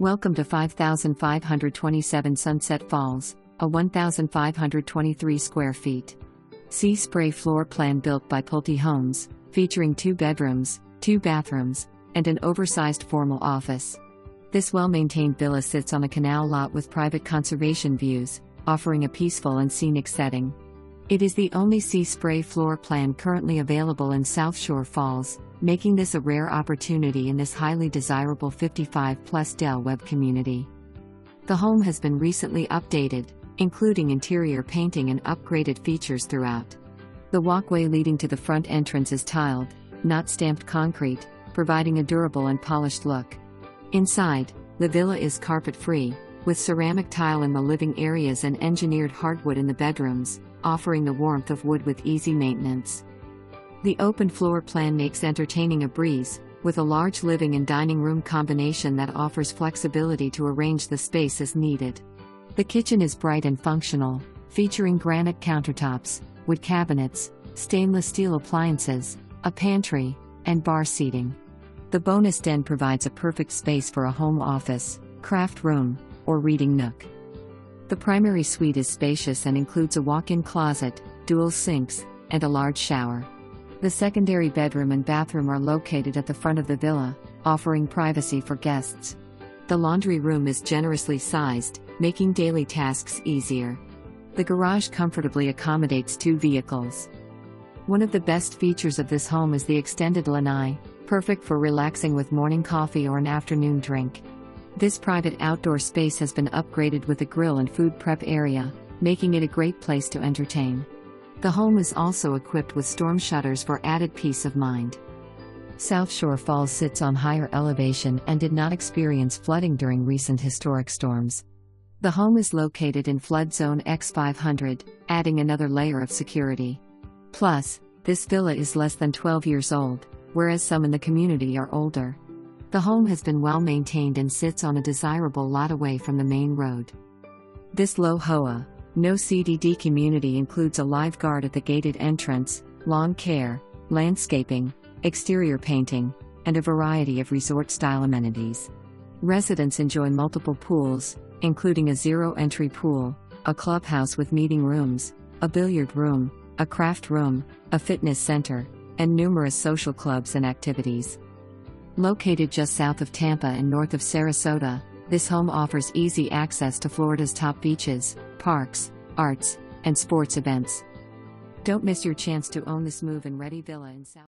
Welcome to 5527 Sunset Falls, a 1,523 square feet sea spray floor plan built by Pulte Homes, featuring 2 bedrooms, 2 bathrooms, and an oversized formal office. This well-maintained villa sits on a canal lot with private conservation views, offering a peaceful and scenic setting. It is the only sea spray floor plan currently available in Southshore Falls, making this a rare opportunity in this highly desirable 55+ Del Webb community. The home has been recently updated, including interior painting and upgraded features throughout. The walkway leading to the front entrance is tiled, not stamped concrete, providing a durable and polished look. Inside, the villa is carpet-free, with ceramic tile in the living areas and engineered hardwood in the bedrooms, offering the warmth of wood with easy maintenance. The open floor plan makes entertaining a breeze, with a large living and dining room combination that offers flexibility to arrange the space as needed. The kitchen is bright and functional, featuring granite countertops, wood cabinets, stainless steel appliances, a pantry, and bar seating. The bonus den provides a perfect space for a home office, craft room, or reading nook. The primary suite is spacious and includes a walk-in closet, dual sinks, and a large shower. The secondary bedroom and bathroom are located at the front of the villa, offering privacy for guests. The laundry room is generously sized, making daily tasks easier. The garage comfortably accommodates 2 vehicles. One of the best features of this home is the extended lanai, perfect for relaxing with morning coffee or an afternoon drink. This private outdoor space has been upgraded with a grill and food prep area, making it a great place to entertain. The home is also equipped with storm shutters for added peace of mind. Southshore Falls sits on higher elevation and did not experience flooding during recent historic storms. The home is located in flood zone X500, adding another layer of security. Plus, this villa is less than 12 years old, whereas some in the community are older. The home has been well maintained and sits on a desirable lot away from the main road. This low HOA, no CDD community includes a lifeguard at the gated entrance, lawn care, landscaping, exterior painting, and a variety of resort-style amenities. Residents enjoy multiple pools, including a zero-entry pool, a clubhouse with meeting rooms, a billiard room, a craft room, a fitness center, and numerous social clubs and activities. Located just south of Tampa and north of Sarasota, this home offers easy access to Florida's top beaches, parks, arts, and sports events. Don't miss your chance to own this move-in ready villa in South